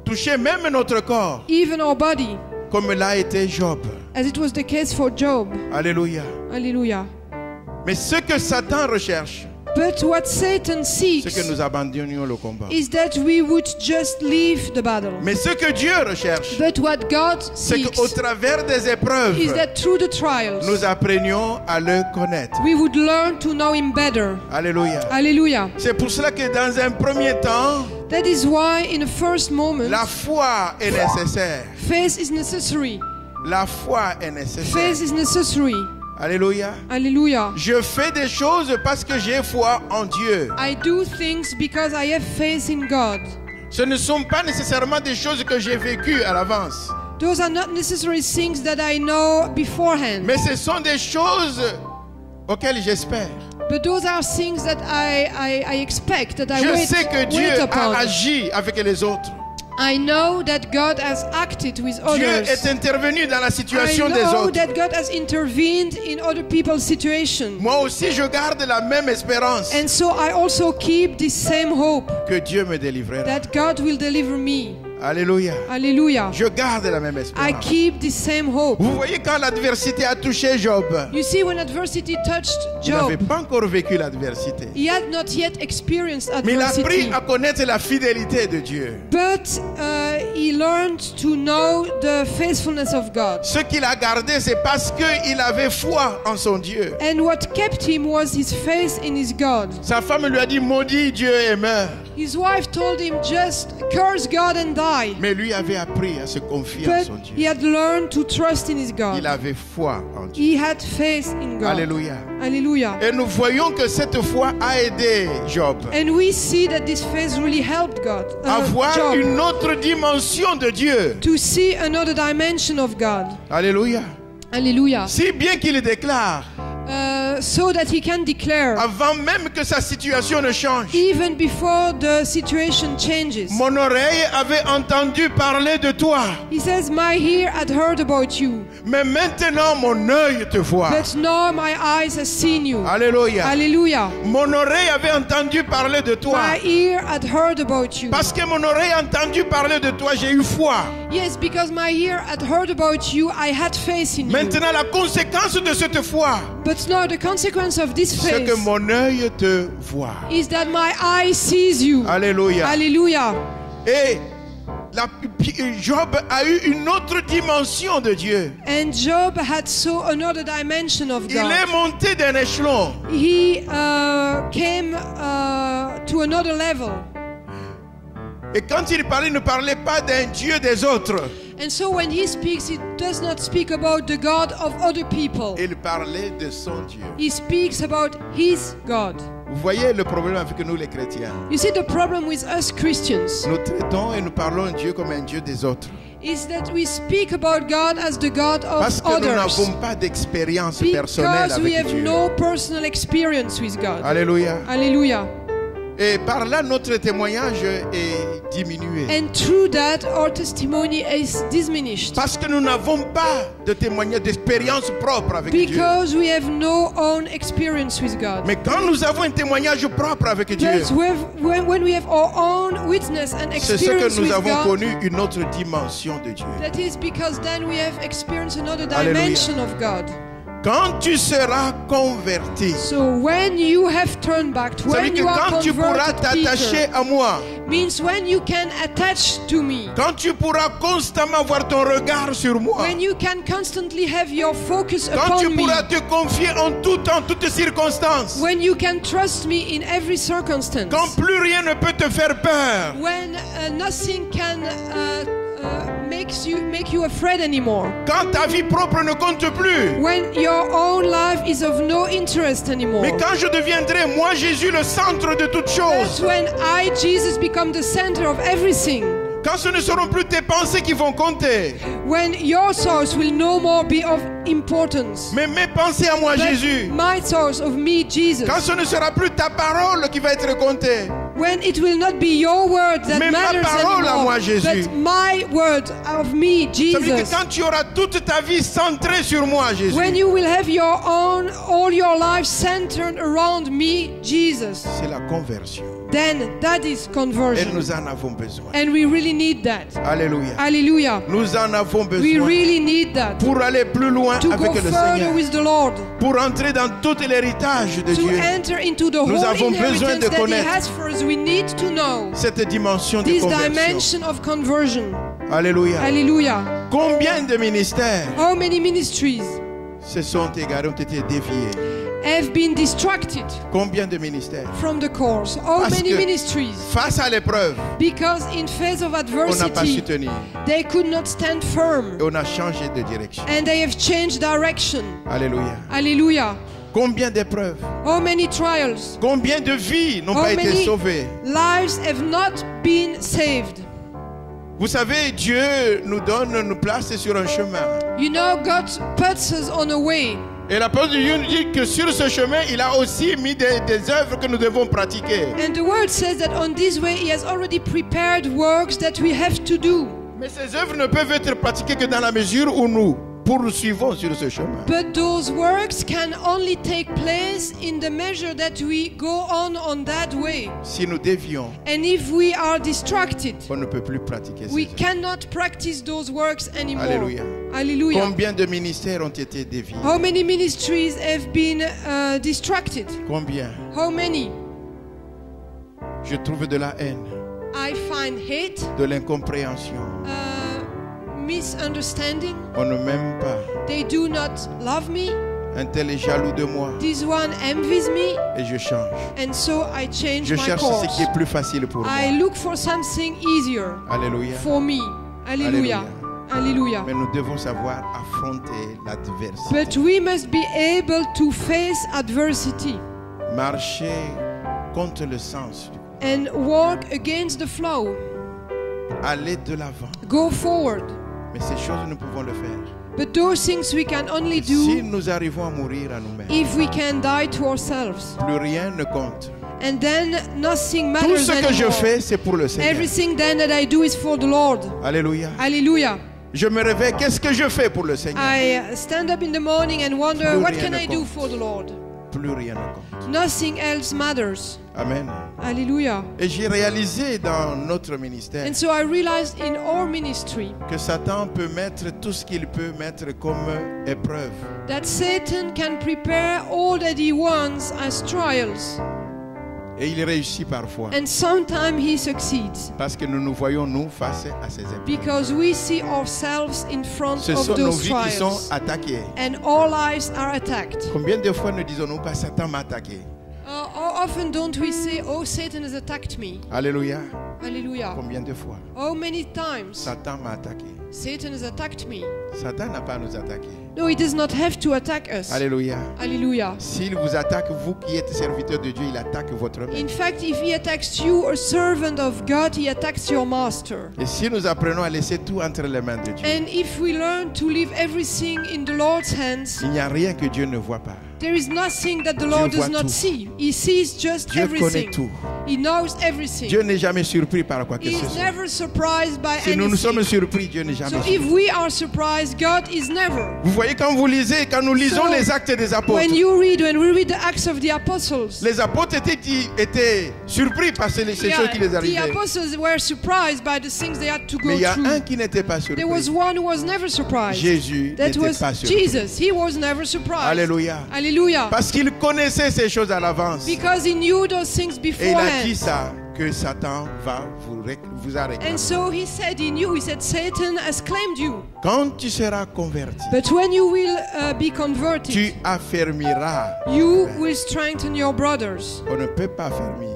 toucher même notre corps, even our body, comme l'a été Job. as it was the case for Job. Alléluia. Hallelujah. Mais ce que Satan recherche, But what Satan c'est seeks que nous abandonnions le combat. is that we would just leave the battle. Mais ce que Dieu recherche, But what God c'est seeks qu'au travers des épreuves, is that through the trials, nous apprenions à le connaître. we would learn to know Him better. Alléluia. Hallelujah. C'est pour cela que dans un premier temps, That is why in the first moment, la foi est nécessaire. faith is necessary. La foi est nécessaire. Faith is necessary. Alléluia. Hallelujah. Je fais des choses parce que j'ai foi en Dieu. I do things because I have faith in God. Ce ne sont pas nécessairement des choses que j'ai vécues à l'avance. Those are not necessarily things that I know beforehand. Mais ce sont des choses auxquelles j'espère. But those are things that I expect, that I Je sais que Dieu wait a upon. agi avec les autres. I know that God has acted with Dieu others. est intervenu dans la I situation des know autres. that God has intervened in other people's situation. Moi aussi, je garde la même espérance And so I also keep the same hope que Dieu me délivrera. that God will deliver me. Alléluia. Hallelujah. Je garde la même I espérance. keep the same hope. Vous voyez, quand l'adversité a touché Job, You see, when adversity touched il n'avait Job, pas encore vécu l'adversité. he had not yet experienced Mais il a appris adversity. à connaître la fidélité de Dieu. But he learned to know the faithfulness of God. Ce qu'il a gardé, c'est parce qu'il avait foi en son Dieu. And what kept him was his faith in his God. Sa femme lui a dit, maudit Dieu et meurs. His wife told him, just curse God and die. Mais lui avait appris à se confier en But son he Dieu. had learned to trust in his God. Il avait foi en Dieu. He had faith in God. Alléluia. Hallelujah. Et nous voyons que cette foi a aidé Job And we see that this faith really helped God. à voir Job, une autre dimension de Dieu. to see another dimension of God. Alléluia. Hallelujah. Si bien qu'il déclare, So that he can declare, avant même que sa situation ne change, even before the situation changes. mon oreille avait entendu parler de toi, He says, my ear had heard about you, mais maintenant mon œil te voit. but now my eyes have seen you. Alléluia. Hallelujah. Mon oreille avait entendu parler de toi. My ear had heard about you. Parce que mon oreille a entendu parler de toi, j'ai eu foi. Yes, because my ear had heard about you, I had faith in you. Maintenant, la conséquence de cette foi, But now the consequence of this c'est que faith mon œil te voit. is that my eye sees you. Alléluia. Hallelujah. Et Job a eu une autre dimension de Dieu. And Job had so another dimension of Il est God. monté d'un échelon. He came to another level. Et quand il parlait, il ne parlait pas d'un Dieu des autres. And so when he speaks, he does not speak about the God of other people. Il parlait de son Dieu. He speaks about his God. Vous voyez le problème avec nous les chrétiens. You see, the problem with us Christians Nous traitons et nous parlons de Dieu comme un Dieu des autres. is that we speak about God as the God Parce of que nous others. n'avons pas d'expérience personnelle Because we avec have Dieu. no personal experience with God. Alléluia. Hallelujah. Et par là, notre témoignage est diminué. And through that, our testimony is diminished. Parce que nous n'avons pas de témoignage, d'expérience propre avec Dieu. Because we have no own experience with God. Mais quand nous avons un témoignage propre avec Dieu, But when we have our own witness and c'est ce que experience nous with avons God, connu une autre dimension de Dieu. that is because then we have experienced another Alléluia. dimension of God. Quand tu seras converti, So when you have turned back, ça veut when dire you que are quand tu pourras converted, t'attacher Peter, à moi, means when you can attach to me, quand tu pourras constamment avoir ton regard sur moi, when you can constantly have your focus quand tu upon me, pourras te confier en tout temps, toutes circonstances, when you can trust me in every circumstance, quand plus rien ne peut te faire peur, when nothing can make you afraid anymore, quand ta vie propre ne compte plus, when your own life is of no interest anymore. mais quand je deviendrai, moi Jésus, le centre de toutes That's choses, when I, Jesus, become the center of everything. quand ce ne seront plus tes pensées qui vont compter, When your thoughts will no more be of importance, mais mes pensées à moi but Jésus, my thoughts of me, Jesus. quand ce ne sera plus ta parole qui va être comptée, When it will not be your word that mais ma matters parole à anymore, moi, Jésus. but my word of me, ça veut dire Jesus. que quand tu auras toute ta vie centrée sur moi Jésus, When you will have your own, all your life centered around me, Jesus, c'est la conversion. then that is Et conversion. nous en avons besoin. And we really need that. Alléluia. Hallelujah. Nous en avons We besoin really need that. pour aller plus loin To avec go le further Seigneur, with the Lord. pour entrer dans tout l'héritage de To Dieu. enter into the Nous whole avons besoin inheritance de that He connaître has for us. We need to know Cette dimension de this conversion. dimension of conversion. Alléluia. Hallelujah. Combien de ministères How many ministries se sont égarés, ont été déviés? have been distracted Combien de ministères? from the course? How Parce many que ministries? face à l'épreuve, Because in face of on n'a pas adversity, su tenir. they could not stand firm Et on a changé de direction. and they have changed direction. Alléluia. Hallelujah. Combien d'épreuves? How many trials? Combien de vies n'ont How pas été many sauvées? lives have not been saved? Vous savez, Dieu nous donne, nous place sur un chemin. You know, God puts us on a way. Et l'apôtre Dieu nous dit que sur ce chemin, il a aussi mis des œuvres que nous devons pratiquer. And the word says that on this way He has already prepared works that we have to do. Mais ces œuvres ne peuvent être pratiquées que dans la mesure où nous poursuivons sur ce chemin. But those works can only take place in the measure that we go on that way. Si nous dévions, And if we are distracted, on ne peut plus pratiquer ces we œuvres. cannot practice those works anymore. Alléluia. Hallelujah. Combien de ministères ont été déviés? How many ministries have been distracted? Combien? How many? Je trouve de la haine, I find hate, de l'incompréhension. misunderstanding. On ne m'aime pas. They do not love me. Un tel est jaloux de moi This one envies me, et je change. and so I change Je my cherche ce course. qui est plus facile pour moi. I look for something easier Alléluia. for me. Hallelujah. Hallelujah. Mais nous devons savoir affronter l'adversité. But we must be able to face adversity Marcher contre le sens. and walk against the flow. Aller de l'avant. Go forward. Mais ces choses, nous pouvons le faire. But those things we can only Si do nous arrivons à mourir à nous-mêmes, if we can die to ourselves. plus rien ne compte. And then nothing Tout matters ce que je anymore. fais, c'est pour le Seigneur. Everything then that I do is for the Lord. Alléluia. Hallelujah. Je me réveille, qu'est-ce que je fais pour le Seigneur? I stand up in the morning and wonder, Plus what rien can ne I do compte. for the Lord? Plus rien ne compte. Nothing else matters. Amen. Hallelujah. Et j'ai réalisé dans notre ministère And so I realized in our ministry que Satan peut mettre tout ce qu'il peut mettre comme épreuve. that Satan can prepare all that he wants as trials. Et il réussit parfois. And sometimes he succeeds Parce que nous nous voyons, nous, face à ces épreuves. because we see ourselves in front Ce of sont nos those vies qui sont trials. attaquées. And our lives are attacked. Combien de fois ne disons-nous pas Satan m'a attaqué? How often don't we say, oh, Satan has attacked me? Alléluia. Hallelujah. Combien de fois? How many times Satan m'a attaqué. Satan has attacked me? Satan n'a pas à nous attaquer. No, he does not have to attack us. Alléluia. Hallelujah. S'il vous attaque, vous qui êtes serviteur de Dieu, il attaque votre In maître. fact, if he attacks you, a servant of God, he attacks your master. Et si nous apprenons à laisser tout entre les mains de Dieu, And if we learn to leave everything in the Lord's hands, il n'y a rien que Dieu ne voit pas. There is nothing that the Lord does voit not tout. see. He sees just Dieu connaît everything. tout. He knows everything. Dieu n'est jamais surpris par quoi que He ce is soit. never surprised by Si nous nous sommes anything. surpris, Dieu n'est jamais So surpris. if we are surprised, God is never. Vous voyez, quand nous lisons So, les actes des apôtres, When we read the Acts of the Apostles, les apôtres étaient surpris par ces choses qui les the arrivaient. apostles were surprised by the things they had to go Mais il y a through. un qui n'était pas surpris. There was one who was never surprised. Jésus That n'était was pas surpris. Jesus. He was never surprised. Alléluia. Hallelujah. Parce qu'il connaissait ces choses à l'avance. Because he knew those things Et il a dit beforehand. ça, que Satan vous a réclamé. And so he said, he said, Satan has claimed you. Quand tu seras converti, But when you will be converted, tu affermiras. you will strengthen your brothers. On ne peut pas affermir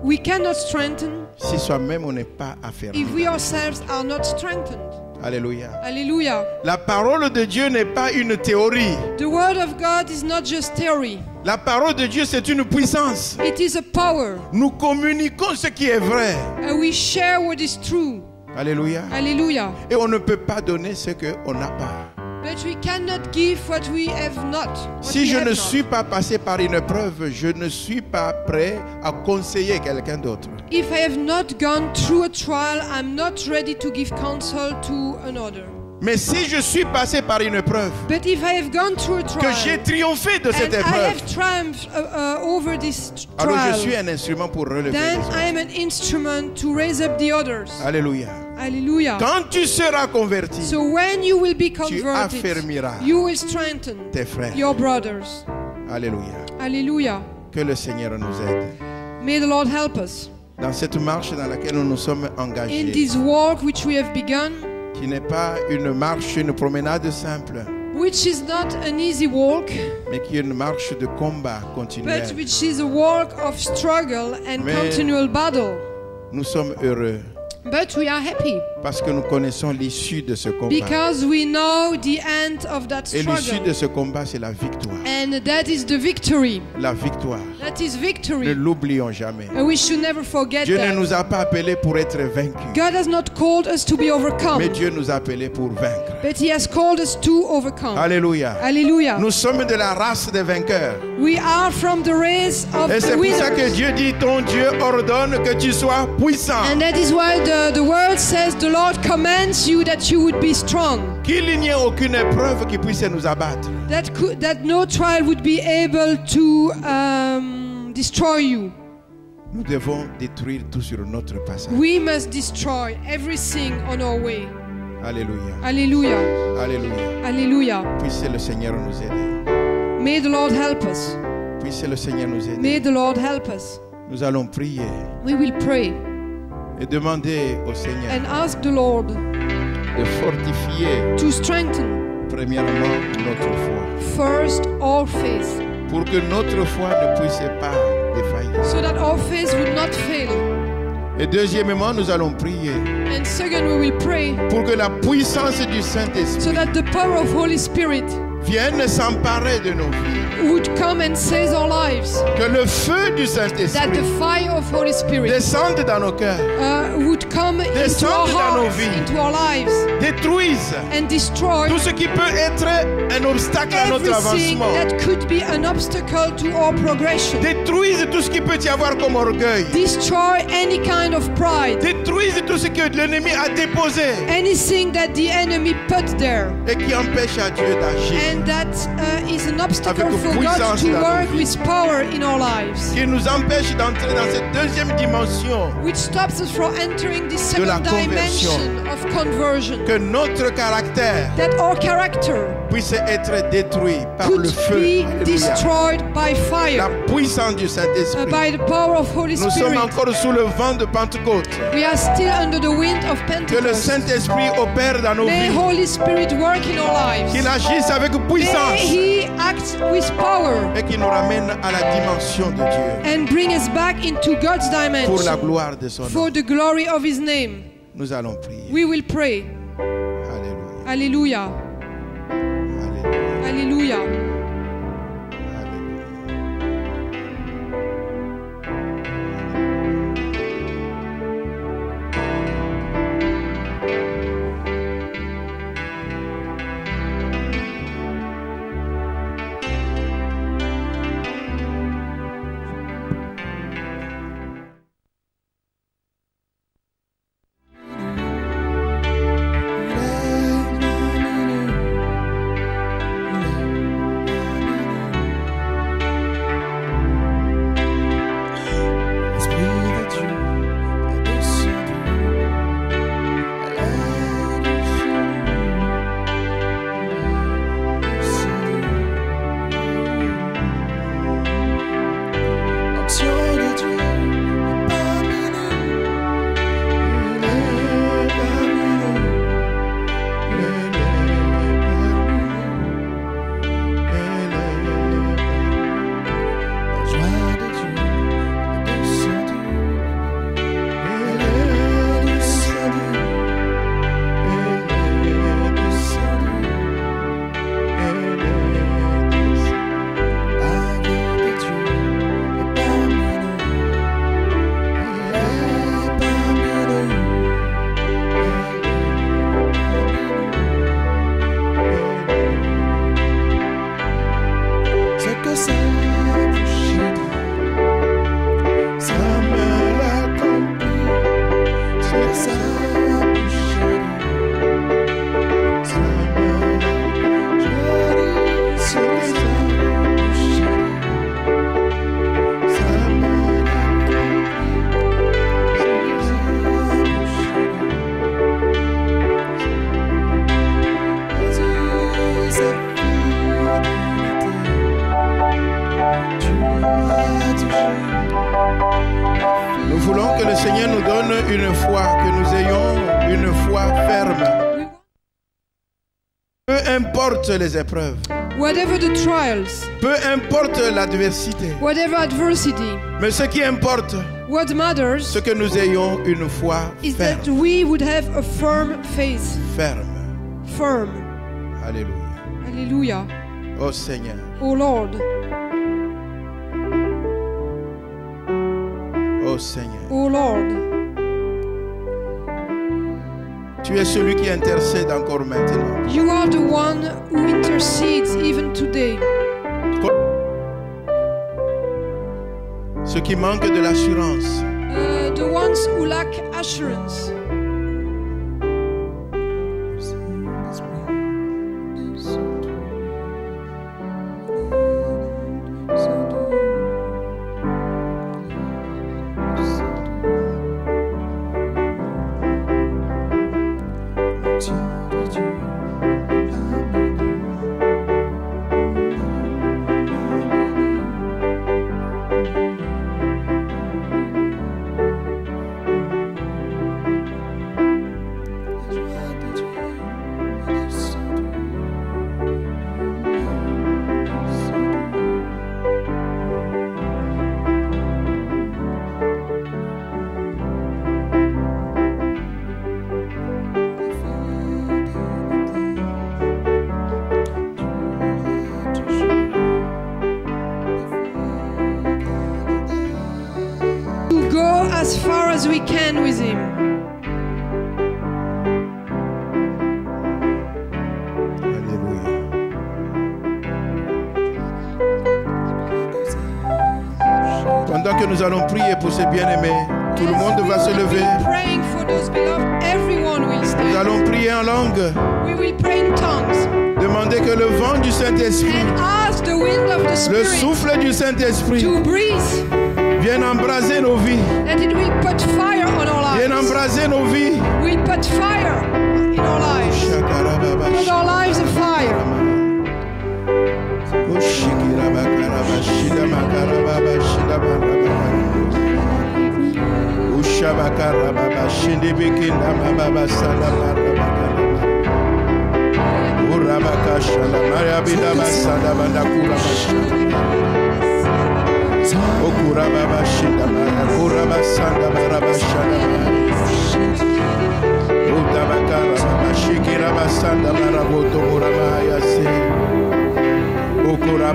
We cannot strengthen si soi-même on n'est pas affermi. if we ourselves are not strengthened. Alléluia. Hallelujah. La parole de Dieu n'est pas une théorie. The word of God is not just theory. La parole de Dieu, c'est une puissance. It is a power. Nous communiquons ce qui est vrai. And we share what is true. Alléluia. Hallelujah. Et on ne peut pas donner ce qu'on n'a pas. But we cannot give what we have not. Si je ne suis pas passé par une épreuve, je ne suis pas prêt à conseiller quelqu'un d'autre. If I have not gone through a trial, I'm not ready to give counsel to another. Mais si je suis passé par une épreuve, But if I have gone through a que j'ai trial, triomphé de cette and I épreuve, have triumphed over this alors je suis trial, un instrument pour relever then les autres. I am an instrument to raise up the others. Alléluia. Hallelujah. Quand tu seras converti, So when you will be tu converted, affermiras you will strengthen tes frères. your brothers. Alléluia. Hallelujah. Que le Seigneur nous aide. May the Lord help us Dans cette marche dans laquelle nous nous sommes in engagés, this walk which we have begun, qui n'est pas une marche, une promenade simple, which is not an easy walk, mais qui est une marche de combat continuel. but which is a walk of struggle and Mais- continual battle. Nous sommes heureux But we are happy parce que nous connaissons l'issue de ce combat. because we know the end of that Et l'issue struggle. de ce combat, c'est la victoire. And that is the victory. La victoire. That is Ne victory. l'oublions jamais. And we should never forget Dieu ne that. nous a pas appelés pour être vaincus, God has not called us to be overcome, mais Dieu nous a appelés pour vaincre. but He has called us to overcome. Alléluia. Hallelujah. Nous sommes de la race des vainqueurs. We are from the race of Et c'est the pour ça que winners. Dieu dit, ton Dieu ordonne que tu sois puissant. And that is why the word says the Lord commands you that you would be strong. Qu'il n'y ait aucune épreuve qui puisse nous abattre. That no trial would be able to destroy you. Nous devons détruire tout sur notre passage. We must destroy everything on our way. Alléluia. Hallelujah. Alléluia. Hallelujah. Puisse le Seigneur nous aider. May the Lord help us. Puisse le Seigneur nous aider. May the Lord help us. Nous allons prier We will pray et demander au Seigneur and ask the Lord de fortifier to strengthen premièrement notre foi, first our faith, pour que notre foi ne puisse pas défaillir. so that our faith would not fail. Et deuxièmement, nous allons prier And second, we will pray pour que la puissance du so Saint-Esprit that the power of Holy Spirit vienne s'emparer de nos vies. would come and seize our lives. Que le feu du That the Saint-Esprit fire of Holy Spirit descende dans nos cœurs, would come into our Descende dans nos hearts, vies. into our lives, détruise and destroy tout ce qui peut être un obstacle à notre everything avancement. that could be an obstacle to our progression. Détruise tout ce qui peut y avoir comme orgueil. Destroy any kind of pride, Détruise tout ce que l'ennemi a déposé anything that the enemy put there, et qui empêche à Dieu d'agir. and that is an obstacle Avec for God puissance to dans nos work vies. with power in our lives, Qui nous empêche d'entrer dans cette deuxième dimension. which stops us from entering this De la second dimension of conversion. Que notre caractère That our character puisse être détruit par le could feu. be Alléluia. destroyed by La fire, puissance du Saint-Esprit. by the power of Holy Nous sommes Spirit. encore sous le vent de Pentecôte. We are still under the wind of Que le Pentecost. Saint-Esprit opère dans nos May vies. Holy Spirit work in our lives. Qu'il agisse avec May puissance He act with power et qu'il nous ramène à la dimension de Dieu and bring us back into God's pour la dimension gloire de son nom. for the glory of His name. Nous allons prier. We will pray. Alléluia. Hallelujah. Alléluia. Hallelujah. Alléluia. Nous voulons que le Seigneur nous donne une foi, que nous ayons une foi ferme. Peu importe les épreuves, Whatever the trials, peu importe l'adversité, whatever adversity, mais ce qui importe, what matters c'est que nous ayons une foi is that ferme. we would have a firm faith. Ferme. Firm. Alléluia. Hallelujah. Oh Seigneur. Oh Lord. Oh Seigneur. Oh Lord. Tu es celui qui intercède encore maintenant. You are the one who intercedes even today. Ceux qui manquent de l'assurance, The ones who lack assurance. As far as we can with Him. Alléluia. Pendant que nous allons prier pour ces bien-aimés, tout le monde va se lever. Praying for those beloved, everyone will Nous stand. allons prier en langue. We will pray in tongues Demander que le vent du Saint-Esprit, and ask the wind of the le Spirit souffle du Saint-Esprit to breathe, vienne embraser nos vies. that it will put fire on our Vienne lives. embraser nos vies. Will put fire in our lives. Put our lives afire.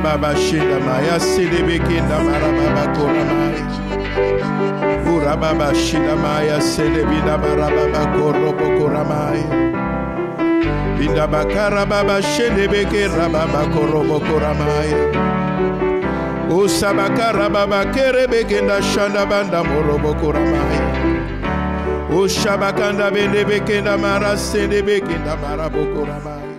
Baba Shinda Maya Sidibikinda Marababa Koramai Urababa Shinda Maya Sidibinda Marababa Korobo Koramai Binda Bakara Baba Shindibiki Rababa Korobo Koramai Usabakara Baba Kerebekinda Shanda Banda Morobo Koramai Ushabakanda Bindibikinda Mara Sidibikinda Marabo Koramai